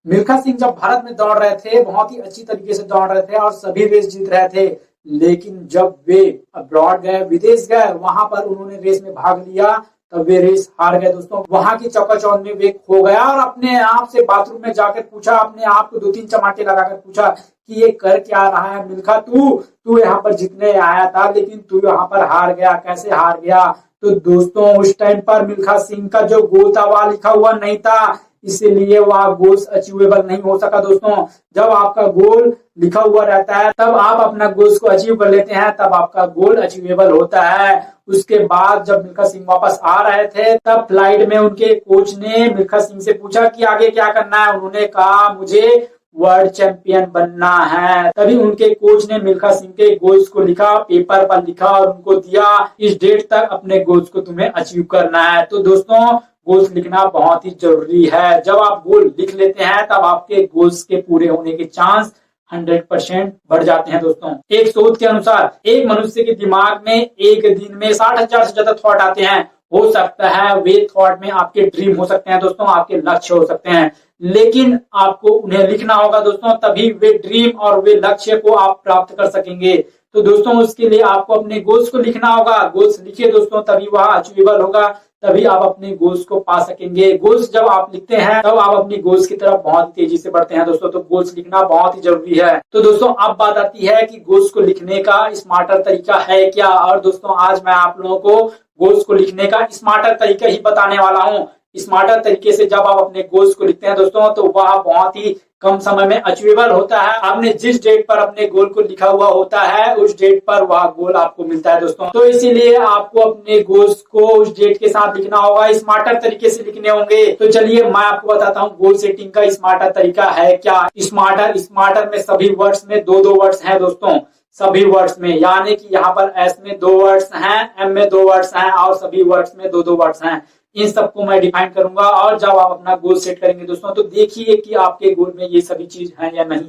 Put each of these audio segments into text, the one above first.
मिल्खा सिंह जब भारत में दौड़ रहे थे, बहुत ही अच्छी तरीके से दौड़ रहे थे और सभी रेस जीत रहे थे। लेकिन जब वे अब्रॉड गए, विदेश गए, वहां पर उन्होंने रेस में भाग लिया, तब वे रेस हार गए दोस्तों। वहां की चौकाचौंध में वे खो गया और अपने आप से बाथरूम में जाकर पूछा, अपने आप को 2-3 चमाटे लगाकर पूछा कि ये कर क्या रहा है मिल्खा, तू यहाँ पर जीतने आया था लेकिन तू यहाँ पर हार गया, कैसे हार गया। तो दोस्तों उस टाइम पर मिल्खा सिंह का जो गोल था वह लिखा हुआ नहीं था, इसीलिए वह गोल्स अचीवेबल नहीं हो सका दोस्तों। जब आपका गोल लिखा हुआ रहता है तब आप अपना गोल्स को अचीव कर लेते हैं, तब आपका गोल अचीवेबल होता है। उसके बाद जब मिल्खा सिंह वापस आ रहे थे तब फ्लाइट में उनके कोच ने मिल्खा सिंह से पूछा कि आगे क्या करना है। उन्होंने कहा मुझे वर्ल्ड चैंपियन बनना है। तभी उनके कोच ने मिल्खा सिंह के गोल्स को लिखा, पेपर पर लिखा और उनको दिया, इस डेट तक अपने गोल्स को तुम्हें अचीव करना है। तो दोस्तों गोल्स लिखना बहुत ही जरूरी है। जब आप गोल लिख लेते हैं तब आपके गोल्स के पूरे होने के चांस 100% बढ़ जाते हैं दोस्तों। एक शोध के अनुसार एक मनुष्य के दिमाग में एक दिन में 60,000 से ज्यादा थॉट आते हैं। हो सकता है वे थॉट में आपके ड्रीम हो सकते हैं दोस्तों, आपके लक्ष्य हो सकते हैं, लेकिन आपको उन्हें लिखना होगा दोस्तों, तभी वे ड्रीम और वे लक्ष्य को आप प्राप्त कर सकेंगे। तो दोस्तों उसके लिए आपको अपने गोल्स को लिखना होगा। गोल्स लिखिए दोस्तों, तभी वह अचीवेबल होगा, तभी आप अपने गोल्स को पा सकेंगे। गोल्स जब आप लिखते हैं तब आप अपनी गोल्स की तरफ बहुत तेजी से बढ़ते हैं दोस्तों। तो गोल्स लिखना बहुत ही जरूरी है। तो दोस्तों अब बात आती है कि गोल्स को लिखने का स्मार्टर तरीका है क्या। और दोस्तों आज मैं आप लोगों को गोल्स को लिखने का स्मार्टर तरीका ही बताने वाला हूँ। स्मार्टर तरीके से जब आप अपने गोल्स को लिखते हैं दोस्तों तो वह बहुत ही कम समय में अचीवेबल होता है। आपने जिस डेट पर अपने गोल को लिखा हुआ होता है उस डेट पर वह गोल आपको मिलता है दोस्तों। तो इसीलिए आपको अपने गोल्स को उस डेट के साथ लिखना होगा, स्मार्टर तरीके से लिखने होंगे। तो चलिए मैं आपको बताता हूँ गोल सेटिंग का स्मार्टर तरीका है क्या। स्मार्टर में सभी वर्ड्स में दो वर्ड्स हैं दोस्तों, सभी वर्ड्स में, यानी कि यहाँ पर एस में 2 वर्ड्स हैं, एम में 2 वर्ड्स हैं और सभी वर्ड्स में 2 वर्ड्स हैं। इन सबको मैं डिफाइन करूंगा और जब आप अपना गोल सेट करेंगे दोस्तों तो देखिए कि आपके गोल में ये सभी चीज है या नहीं,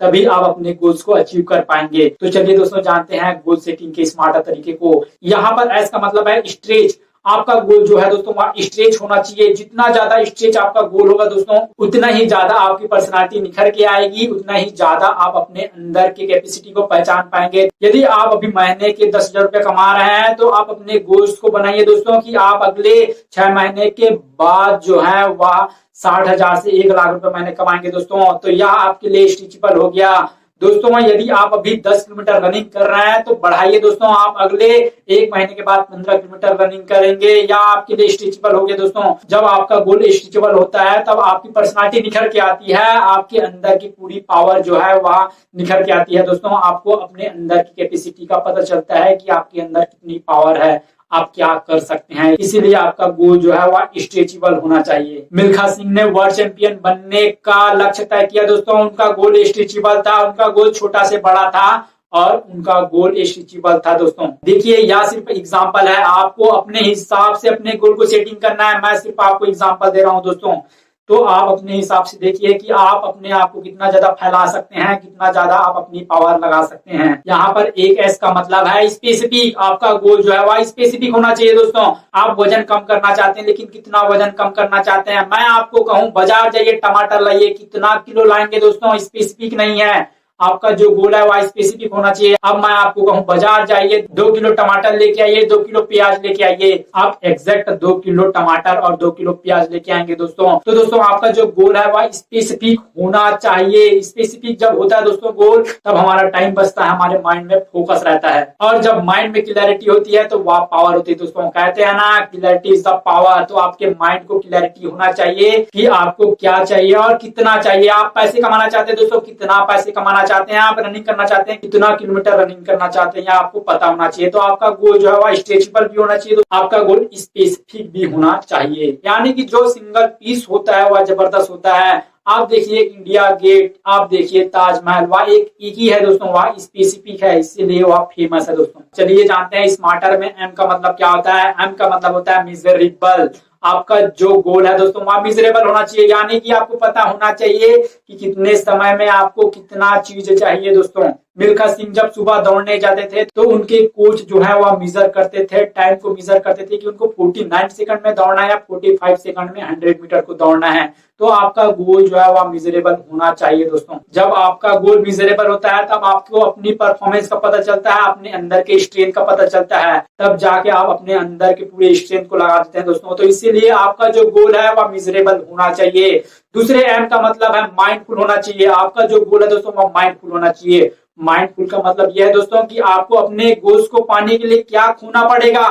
तभी आप अपने गोल्स को अचीव कर पाएंगे। तो चलिए दोस्तों जानते हैं गोल सेटिंग के स्मार्टर तरीके को। यहाँ पर एस का मतलब है स्ट्रेच। आपका गोल जो है दोस्तों वहाँ स्ट्रेच होना चाहिए। जितना ज्यादा स्ट्रेच आपका गोल होगा दोस्तों उतना ही ज्यादा आपकी पर्सनालिटी निखर के आएगी, उतना ही ज्यादा आप अपने अंदर की कैपेसिटी को पहचान पाएंगे। यदि आप अभी महीने के 10,000 रुपए कमा रहे हैं तो आप अपने गोल्स को बनाइए दोस्तों कि आप अगले 6 महीने के बाद जो है वह 60,000 से 1,00,000 रुपए महीने कमाएंगे दोस्तों। तो यह आपके लिए स्ट्रेचेबल हो गया दोस्तों। यदि आप अभी 10 किलोमीटर रनिंग कर रहे हैं तो बढ़ाइए दोस्तों, आप अगले 1 महीने के बाद 15 किलोमीटर रनिंग करेंगे, या आपके लिए स्ट्रेचेबल हो गया दोस्तों। जब आपका गोल स्ट्रेचेबल होता है तब आपकी पर्सनालिटी निखर के आती है, आपके अंदर की पूरी पावर जो है वह निखर के आती है दोस्तों। आपको अपने अंदर की कैपेसिटी का पता चलता है कि आपके अंदर कितनी पावर है, आप क्या कर सकते हैं। इसीलिए आपका गोल जो है वह स्ट्रेचेबल होना चाहिए। मिल्खा सिंह ने वर्ल्ड चैंपियन बनने का लक्ष्य तय किया दोस्तों। उनका गोल स्ट्रेचेबल था, उनका गोल छोटा से बड़ा था और उनका गोल स्ट्रेचेबल था दोस्तों। देखिए यह सिर्फ एग्जांपल है, आपको अपने हिसाब से अपने गोल को सेटिंग करना है। मैं सिर्फ आपको एग्जांपल दे रहा हूं दोस्तों, तो आप अपने हिसाब से देखिए कि आप अपने आप को कितना ज्यादा फैला सकते हैं, कितना ज्यादा आप अपनी पावर लगा सकते हैं। यहाँ पर एक एस का मतलब है स्पेसिफिक। आपका गोल जो है वह स्पेसिफिक होना चाहिए दोस्तों। आप वजन कम करना चाहते हैं, लेकिन कितना वजन कम करना चाहते हैं। मैं आपको कहूँ बाजार जाइए टमाटर लाइए, कितना किलो लाएंगे दोस्तों स्पेसिफिक नहीं है। आपका जो गोल है वह स्पेसिफिक होना चाहिए। अब मैं आपको कहूँ बाजार जाइए 2 किलो टमाटर लेके आइए, 2 किलो प्याज लेके आइए, आप एग्जैक्ट 2 किलो टमाटर और 2 किलो प्याज लेके आएंगे दोस्तों। तो दोस्तों आपका जो गोल है वह स्पेसिफिक होना चाहिए। स्पेसिफिक जब होता है दोस्तों गोल, तब हमारा टाइम बचता है, हमारे माइंड में फोकस रहता है, और जब माइंड में क्लैरिटी होती है तो वह पावर होती है दोस्तों। कहते हैं ना क्लैरिटी इज द पावर। तो आपके माइंड को क्लैरिटी होना चाहिए कि आपको क्या चाहिए और कितना चाहिए। आप पैसे कमाना चाहते हैं दोस्तों, कितना पैसे कमाना चाहते हैं, आप रनिंग करना चाहते हैं, कितना किलोमीटर रनिंग करना चाहते हैं, आपको पता होना चाहिए। तो आपका गोल जो है वह स्ट्रेचेबल भी होना चाहिए, तो आपका गोल स्पेसिफिक भी होना चाहिए। यानी कि जो सिंगल पीस होता है वह जबरदस्त होता है। आप देखिए इंडिया गेट, आप देखिए ताजमहल, वह एक ही है दोस्तों, वह स्पेसिफिक है, इसीलिए वह फेमस है दोस्तों। चलिए जानते हैं स्मार्टर में एम का मतलब क्या होता है। एम का मतलब होता है मेजरेबल। आपका जो गोल है दोस्तों वह मेजरेबल होना चाहिए, यानी कि आपको पता होना चाहिए कि कितने समय में आपको कितना चीज चाहिए दोस्तों। मिल्खा सिंह जब सुबह दौड़ने जाते थे तो उनके कोच जो है वह मेजर करते थे, टाइम को मेजर करते थे कि उनको 49 सेकंड में दौड़ना है या 45 सेकंड में 100 मीटर को दौड़ना है। तो आपका गोल जो है वह मेजरेबल होना चाहिए दोस्तों। जब आपका गोल मेजरेबल होता है तब आपको अपनी परफॉर्मेंस का पता चलता है, अपने अंदर के स्ट्रेंथ का पता चलता है, तब जाके आप अपने अंदर के पूरे स्ट्रेंथ को लगा देते हैं दोस्तों। तो इसीलिए आपका जो गोल है वह मेजरेबल होना चाहिए। दूसरे एम का मतलब है माइंडफुल होना चाहिए। आपका जो गोल है दोस्तों वह माइंडफुल होना चाहिए। माइंडफुल का मतलब यह है दोस्तों कि आपको अपने गोल्स को पाने के लिए क्या खोना पड़ेगा,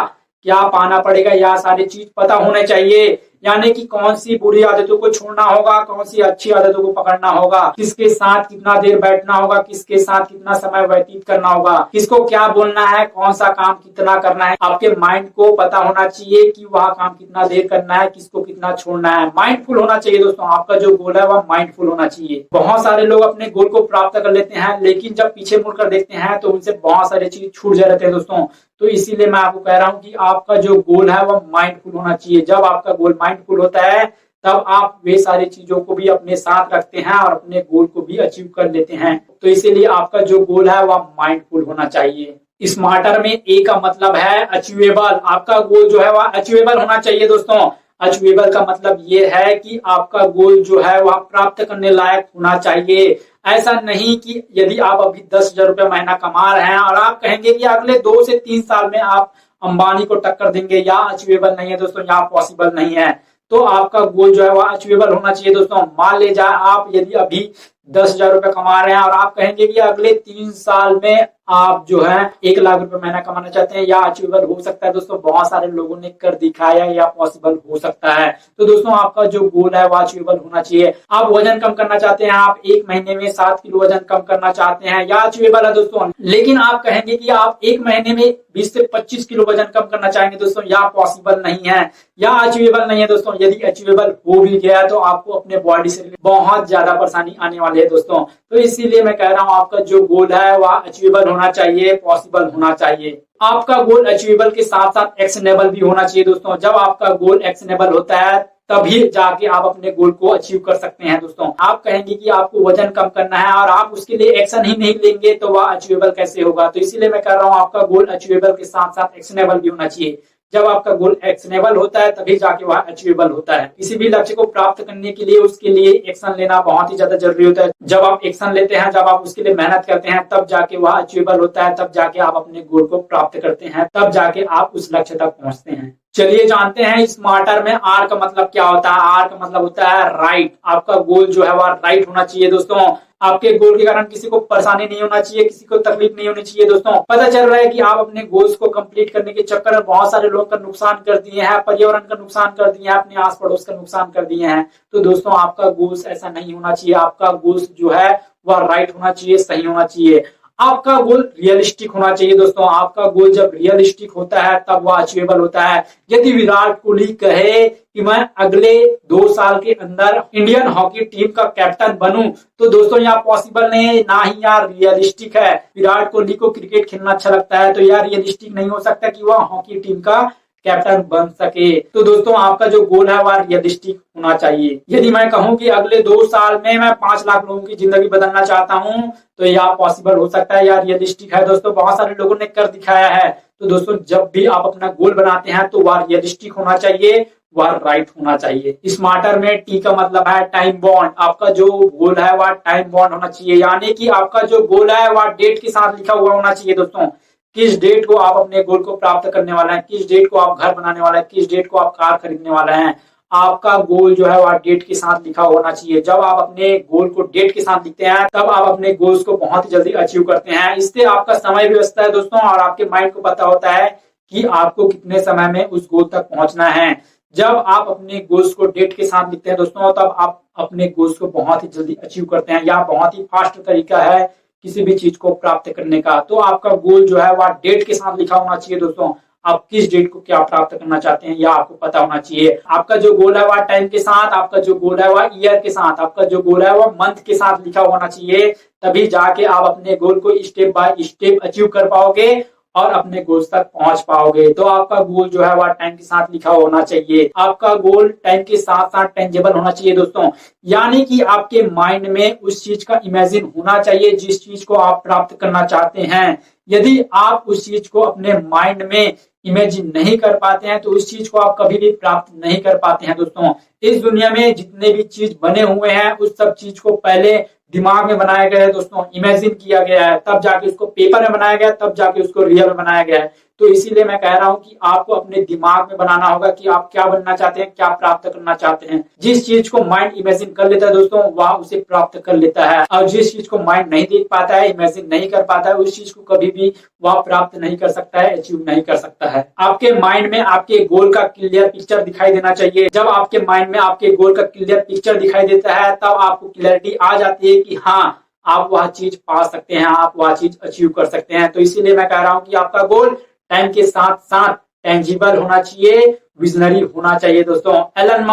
क्या पाना पड़ेगा, यह सारी चीज पता होने चाहिए। यानी कि कौन सी बुरी आदतों को छोड़ना होगा, कौन सी अच्छी आदतों को पकड़ना होगा, किसके साथ कितना देर बैठना होगा, किसके साथ कितना समय व्यतीत करना होगा, किसको क्या बोलना है, कौन सा काम कितना करना है। आपके माइंड को पता होना चाहिए कि वह काम कितना देर करना है, किसको कितना छोड़ना है। माइंडफुल होना चाहिए दोस्तों। आपका जो गोल है वह माइंडफुल होना चाहिए। बहुत सारे लोग अपने गोल को प्राप्त कर लेते हैं लेकिन जब पीछे मुड़कर देखते हैं तो उनसे बहुत सारी चीज छूट जाते हैं दोस्तों। तो इसीलिए मैं आपको कह रहा हूं कि आपका जो गोल है वह माइंडफुल होना चाहिए। जब आपका गोल माइंडफुल होता है तब आप वे सारी चीजों को भी अपने साथ रखते हैं और अपने गोल को भी अचीव कर लेते हैं। तो इसीलिए आपका जो गोल है वह माइंडफुल होना चाहिए। स्मार्टर में ए का मतलब है अचीवेबल। आपका गोल जो है वह अचीवेबल होना चाहिए दोस्तों। अचीवेबल का मतलब ये है कि आपका गोल जो है वह प्राप्त करने लायक होना चाहिए। ऐसा नहीं कि यदि आप अभी 10,000 रुपये महीना कमा रहे हैं और आप कहेंगे कि अगले 2 से 3 साल में आप अंबानी को टक्कर देंगे, या अचीवेबल नहीं है दोस्तों, या पॉसिबल नहीं है। तो आपका गोल जो है वह अचीवेबल होना चाहिए दोस्तों। मान ले जाए आप यदि अभी 10,000 रुपये कमा रहे हैं और आप कहेंगे कि अगले 3 साल में आप जो है 1,00,000 रुपए महीना कमाना चाहते हैं, या अचीवेबल हो सकता है दोस्तों। बहुत सारे लोगों ने कर दिखाया या पॉसिबल हो सकता है। तो दोस्तों आपका जो गोल है वह अचीवेबल होना चाहिए। आप वजन कम करना चाहते हैं, आप 1 महीने में 7 किलो वजन कम करना चाहते हैं, या अचीवेबल है दोस्तों। लेकिन आप कहेंगे कि आप 1 महीने में 20 से 25 किलो वजन कम करना चाहेंगे दोस्तों, या पॉसिबल नहीं है, या अचीवेबल नहीं है दोस्तों। यदि अचीवेबल हो भी गया तो आपको अपने बॉडी से बहुत ज्यादा परेशानी आने वाली है दोस्तों। तो इसीलिए मैं कह रहा हूँ आपका जो गोल है वह अचीवेबल होना चाहिए, पॉसिबल होना चाहिए। आपका गोल अचीवेबल के साथ साथ एक्शनेबल भी होना चाहिए दोस्तों। जब आपका गोल एक्शनेबल होता है तभी जाके आप अपने गोल को अचीव कर सकते हैं दोस्तों। आप कहेंगे कि आपको वजन कम करना है और आप उसके लिए एक्शन ही नहीं लेंगे तो वह अचीवेबल कैसे होगा। तो इसीलिए मैं कह रहा हूँ आपका गोल अचीवेबल के साथ साथ एक्शनेबल भी होना चाहिए। जब आपका गोल एक्शनेबल होता है तभी जाके वह अचीवेबल होता है। किसी भी लक्ष्य को प्राप्त करने के लिए उसके लिए एक्शन लेना बहुत ही ज्यादा जरूरी होता है। जब आप एक्शन लेते हैं, जब आप उसके लिए मेहनत करते हैं, तब जाके वह अचीवेबल होता है, तब जाके आप अपने गोल को प्राप्त करते हैं, तब जाके आप उस लक्ष्य तक पहुंचते हैं। चलिए जानते हैं स्मार्टर में आर का मतलब क्या होता है। आर का मतलब होता है राइट। आपका गोल जो है वह राइट होना चाहिए दोस्तों। आपके गोल के कारण किसी को परेशानी नहीं होना चाहिए, किसी को तकलीफ नहीं होनी चाहिए दोस्तों। पता चल रहा है कि आप अपने गोल्स को कंप्लीट करने के चक्कर में बहुत सारे लोगों का नुकसान कर दिए हैं, पर्यावरण का नुकसान कर दिए हैं, अपने आस पड़ोस का नुकसान कर दिए हैं। तो दोस्तों आपका गोल्स ऐसा नहीं होना चाहिए। आपका गोल्स जो है वह राइट होना चाहिए, सही होना चाहिए। आपका गोल रियलिस्टिक होना चाहिए दोस्तों। आपका गोल जब रियलिस्टिक होता है तब वह अचीवेबल होता है। यदि विराट कोहली कहे कि मैं अगले 2 साल के अंदर इंडियन हॉकी टीम का कैप्टन बनूं, तो दोस्तों यहाँ पॉसिबल नहीं है, ना ही यार रियलिस्टिक है। विराट कोहली को क्रिकेट खेलना अच्छा लगता है तो यार रियलिस्टिक नहीं हो सकता कि वह हॉकी टीम का कैप्टन बन सके। तो दोस्तों आपका जो गोल है वह रियलिस्टिक होना चाहिए। यदि मैं कहूं कि अगले 2 साल में मैं 5 लाख लोगों की जिंदगी बदलना चाहता हूं, तो यह पॉसिबल हो सकता है, यार रियलिस्टिक है दोस्तों। बहुत सारे लोगों ने कर दिखाया है। तो दोस्तों जब भी आप अपना गोल बनाते हैं तो वह रियलिस्टिक होना चाहिए, वह राइट होना चाहिए। स्मार्टर में टी का मतलब है टाइम बॉन्ड। आपका जो गोल है वह टाइम बॉन्ड होना चाहिए, यानी कि आपका जो गोल है वह डेट के साथ लिखा हुआ होना चाहिए दोस्तों। किस डेट को आप अपने गोल को प्राप्त करने वाला है, किस डेट को आप घर बनाने वाला है, किस डेट को आप कार खरीदने वाला है। आपका गोल जो है वह डेट के साथ लिखा होना चाहिए। जब आप अपने गोल को डेट के साथ लिखते हैं तब आप अपने गोल्स को बहुत ही जल्दी अचीव करते हैं। इससे आपका समय भी बचता है दोस्तों, और आपके माइंड को पता होता है कि आपको कितने समय में उस गोल तक पहुंचना है। जब आप अपने गोल्स को डेट के साथ लिखते हैं दोस्तों तब आप अपने गोल्स को बहुत ही जल्दी अचीव करते हैं। यह बहुत ही फास्ट तरीका है किसी भी चीज को प्राप्त करने का। तो आपका गोल जो है वह डेट के साथ लिखा होना चाहिए दोस्तों। आप किस डेट को क्या प्राप्त करना चाहते हैं यह आपको पता होना चाहिए। आपका जो गोल है वह टाइम के साथ, आपका जो गोल है वह ईयर के साथ, आपका जो गोल है वह मंथ के साथ लिखा होना चाहिए। तभी जाके आप अपने गोल को स्टेप बाय स्टेप अचीव कर पाओगे और अपने गोल्स तक पहुंच पाओगे। तो आपका गोल जो है वह टाइम के साथ लिखा होना चाहिए। आपका गोल टाइम के साथ साथ टेंजेबल होना चाहिए दोस्तों, यानी कि आपके माइंड में उस चीज का इमेजिन होना चाहिए जिस चीज को आप प्राप्त करना चाहते हैं। यदि आप उस चीज को अपने माइंड में इमेजिन नहीं कर पाते हैं तो उस चीज को आप कभी भी प्राप्त नहीं कर पाते हैं दोस्तों। इस दुनिया में जितने भी चीज बने हुए हैं उस सब चीज को पहले दिमाग में बनाया गया है दोस्तों, इमेजिन किया गया है, तब जाके उसको पेपर में बनाया गया है, तब जाके उसको रियल में बनाया गया है। तो इसीलिए मैं कह रहा हूं कि आपको अपने दिमाग में बनाना होगा कि आप क्या बनना चाहते हैं, क्या प्राप्त करना चाहते हैं। जिस चीज को माइंड इमेजिन कर लेता है दोस्तों वह उसे प्राप्त कर लेता है, और जिस चीज को माइंड नहीं देख पाता है, इमेजिन नहीं कर पाता है, उस चीज को कभी भी वह प्राप्त नहीं कर सकता है, अचीव नहीं कर सकता है। आपके माइंड में आपके गोल का क्लियर पिक्चर दिखाई देना चाहिए। जब आपके माइंड में आपके गोल का क्लियर पिक्चर दिखाई देता है तब आपको क्लैरिटी आ जाती है कि हाँ आप वह चीज पा सकते हैं, आप वह चीज अचीव कर सकते हैं। तो इसीलिए मैं कह रहा हूं कि आपका गोल टाइम के साथ साथ टेंजिबल होना चाहिए, विजनरी होना चाहिए दोस्तों। एलन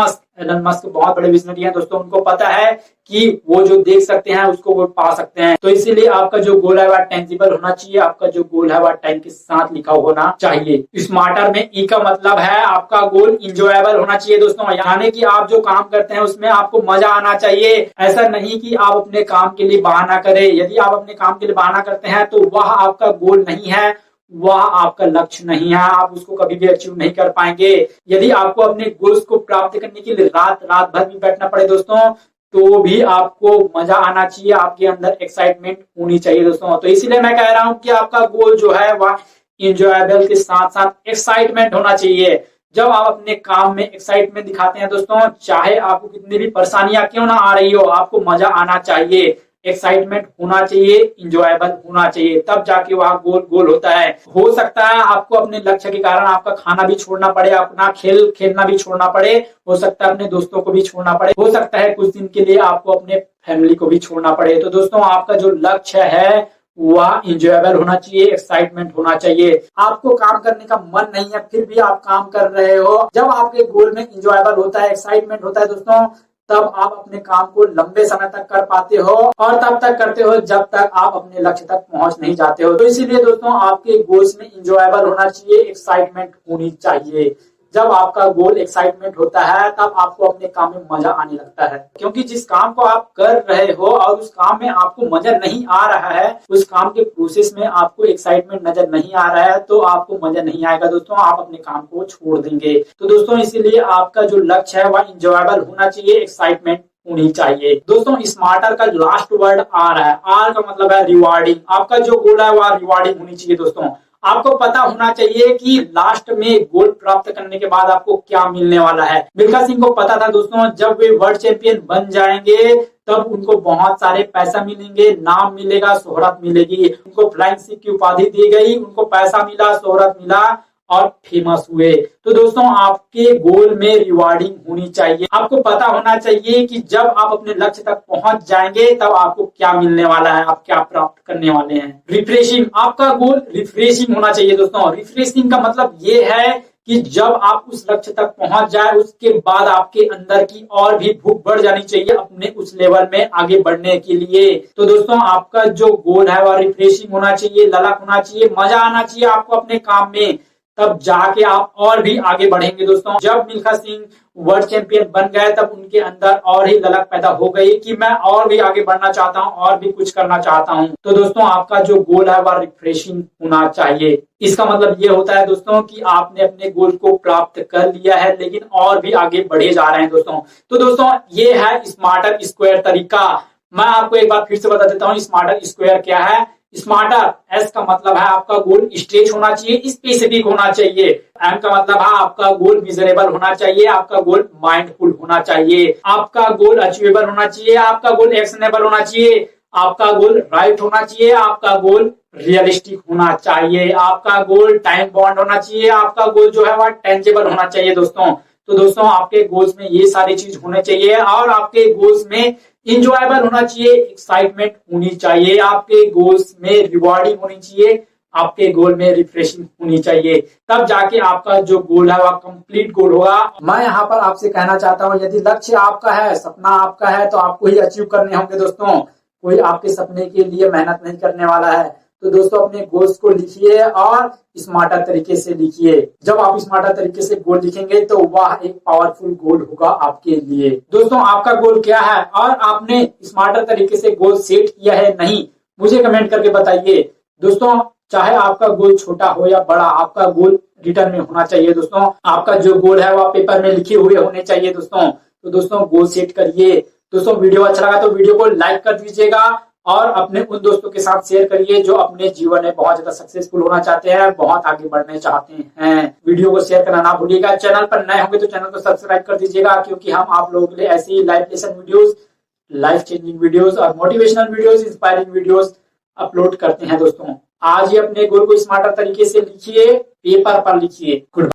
मस्क बहुत बड़े विजनरी हैं दोस्तों, उनको पता है कि वो जो देख सकते हैं उसको वो पा सकते हैं। तो इसीलिए आपका जो गोल है वह टेंजिबल होना चाहिए, आपका जो गोल है वह टाइम के साथ लिखा होना चाहिए। स्मार्टर में ई का मतलब है आपका गोल इंजॉयबल होना चाहिए दोस्तों, यानी कि आप जो काम करते हैं उसमें आपको मजा आना चाहिए। ऐसा नहीं कि आप अपने काम के लिए बहाना करें। यदि आप अपने काम के लिए बहाना करते हैं तो वह आपका गोल नहीं है, वह आपका लक्ष्य नहीं है, आप उसको कभी भी अचीव नहीं कर पाएंगे। यदि आपको अपने गोल्स को प्राप्त करने के लिए रात भर भी बैठना पड़े दोस्तों तो भी आपको मजा आना चाहिए, आपके अंदर एक्साइटमेंट होनी चाहिए दोस्तों। तो इसीलिए मैं कह रहा हूं कि आपका गोल जो है वह इंजॉयबल के साथ साथ एक्साइटमेंट होना चाहिए। जब आप अपने काम में एक्साइटमेंट दिखाते हैं दोस्तों, चाहे आपको कितनी भी परेशानियां क्यों ना आ रही हो, आपको मजा आना चाहिए, एक्साइटमेंट होना चाहिए, इंजॉयबल होना चाहिए, तब जाके वहां गोल होता है। हो सकता है आपको अपने लक्ष्य के कारण आपका खाना भी छोड़ना पड़े, अपना खेलना भी छोड़ना पड़े, हो सकता है अपने दोस्तों को भी छोड़ना पड़े, हो सकता है कुछ दिन के लिए आपको अपने फैमिली को भी छोड़ना पड़े। तो दोस्तों आपका जो लक्ष्य है वह इंजॉयबल होना चाहिए, एक्साइटमेंट होना चाहिए। आपको काम करने का मन नहीं है फिर भी आप काम कर रहे हो, जब आपके गोल में इंजॉयबल होता है, एक्साइटमेंट होता है दोस्तों, तब आप अपने काम को लंबे समय तक कर पाते हो और तब तक करते हो जब तक आप अपने लक्ष्य तक पहुंच नहीं जाते हो। तो इसीलिए दोस्तों आपके गोल्स में इंजॉयबल होना चाहिए, एक्साइटमेंट होनी चाहिए। जब आपका गोल एक्साइटमेंट होता है तब आपको अपने काम में मजा आने लगता है, क्योंकि जिस काम को आप कर रहे हो और उस काम में आपको मजा नहीं आ रहा है, उस काम के प्रोसेस में आपको एक्साइटमेंट नजर नहीं आ रहा है, तो आपको मजा नहीं आएगा दोस्तों, आप अपने काम को छोड़ देंगे। तो दोस्तों इसीलिए आपका जो लक्ष्य है वह इंजॉयबल होना चाहिए, एक्साइटमेंट होनी चाहिए। दोस्तों स्मार्टर का लास्ट वर्ड आर है, आर का मतलब है रिवार्डिंग। आपका जो गोल है वह रिवार्डिंग होनी चाहिए दोस्तों। आपको पता होना चाहिए कि लास्ट में गोल प्राप्त करने के बाद आपको क्या मिलने वाला है। मिल्खा सिंह को पता था दोस्तों जब वे वर्ल्ड चैंपियन बन जाएंगे तब उनको बहुत सारे पैसा मिलेंगे, नाम मिलेगा, शोहरत मिलेगी। उनको फ्लाइंग सिख की उपाधि दी गई, उनको पैसा मिला, शोहरत मिला और फेमस हुए। तो दोस्तों आपके गोल में रिवार्डिंग होनी चाहिए। आपको पता होना चाहिए कि जब आप अपने लक्ष्य तक पहुंच जाएंगे तब आपको क्या मिलने वाला है, आप क्या प्राप्त करने वाले हैं। रिफ्रेशिंग, आपका गोल रिफ्रेशिंग होना चाहिए दोस्तों। रिफ्रेशिंग का मतलब ये है कि जब आप उस लक्ष्य तक पहुंच जाए उसके बाद आपके अंदर की और भी भूख बढ़ जानी चाहिए अपने उस लेवल में आगे बढ़ने के लिए। तो दोस्तों आपका जो गोल है वह रिफ्रेशिंग होना चाहिए, ललक होना चाहिए, मजा आना चाहिए आपको अपने काम में, तब जाके आप और भी आगे बढ़ेंगे दोस्तों। जब मिल्खा सिंह वर्ल्ड चैंपियन बन गए तब उनके अंदर और ही ललक पैदा हो गई कि मैं और भी आगे बढ़ना चाहता हूं, और भी कुछ करना चाहता हूं। तो दोस्तों आपका जो गोल है वह रिफ्रेशिंग होना चाहिए। इसका मतलब ये होता है दोस्तों कि आपने अपने गोल को प्राप्त कर लिया है लेकिन और भी आगे बढ़े जा रहे हैं दोस्तों। तो दोस्तों ये है स्मार्टर स्क्वायर तरीका। मैं आपको एक बार फिर से बता देता हूँ स्मार्टर स्क्वायर क्या है। स्मार्टर, एस का मतलब है आपका गोल स्ट्रेच होना चाहिए, स्पेसिफिक होना चाहिए। एम का मतलब है आपका गोल मिजरेबल होना चाहिए, आपका गोल माइंडफुल होना चाहिए, आपका गोल अचीवेबल होना चाहिए, आपका गोल एक्शनेबल होना चाहिए, आपका गोल राइट होना चाहिए, आपका गोल रियलिस्टिक होना चाहिए, आपका गोल टाइम बाउंड होना चाहिए, आपका गोल जो है वह टेंजेबल होना चाहिए दोस्तों। तो दोस्तों आपके गोल्स में ये सारी चीज होने चाहिए और आपके गोल्स में इंजॉयबल होना चाहिए, एक्साइटमेंट होनी चाहिए, आपके गोल्स में रिवॉर्डिंग होनी चाहिए, आपके गोल में रिफ्रेशिंग होनी चाहिए, तब जाके आपका जो गोल है वह कंप्लीट गोल होगा। मैं यहाँ पर आपसे कहना चाहता हूँ यदि लक्ष्य आपका है, सपना आपका है तो आपको ही अचीव करने होंगे दोस्तों। कोई आपके सपने के लिए मेहनत नहीं करने वाला है। तो दोस्तों अपने गोल्स को लिखिए और स्मार्टर तरीके से लिखिए। जब आप स्मार्टर तरीके से गोल लिखेंगे तो वह एक पावरफुल गोल होगा आपके लिए। दोस्तों आपका गोल क्या है और आपने स्मार्टर तरीके से गोल सेट किया है नहीं, मुझे कमेंट करके बताइए। दोस्तों चाहे आपका गोल छोटा हो या बड़ा, आपका गोल रिटर्न में होना चाहिए। दोस्तों आपका जो गोल है वह पेपर में लिखे हुए होने चाहिए। तो दोस्तों गोल सेट करिए। दोस्तों वीडियो अच्छा लगा तो वीडियो को लाइक कर दीजिएगा और अपने उन दोस्तों के साथ शेयर करिए जो अपने जीवन में बहुत ज्यादा सक्सेसफुल होना चाहते हैं, बहुत आगे बढ़ने चाहते हैं। वीडियो को शेयर करना ना भूलिएगा। चैनल पर नए होंगे तो चैनल को सब्सक्राइब कर दीजिएगा, क्योंकि हम आप लोगों के लिए ऐसी life lesson videos, life changing videos और motivational videos, inspiring videos upload करते हैं। दोस्तों आज ही अपने गोल को स्मार्टर तरीके से लिखिए, पेपर पर लिखिए। गुड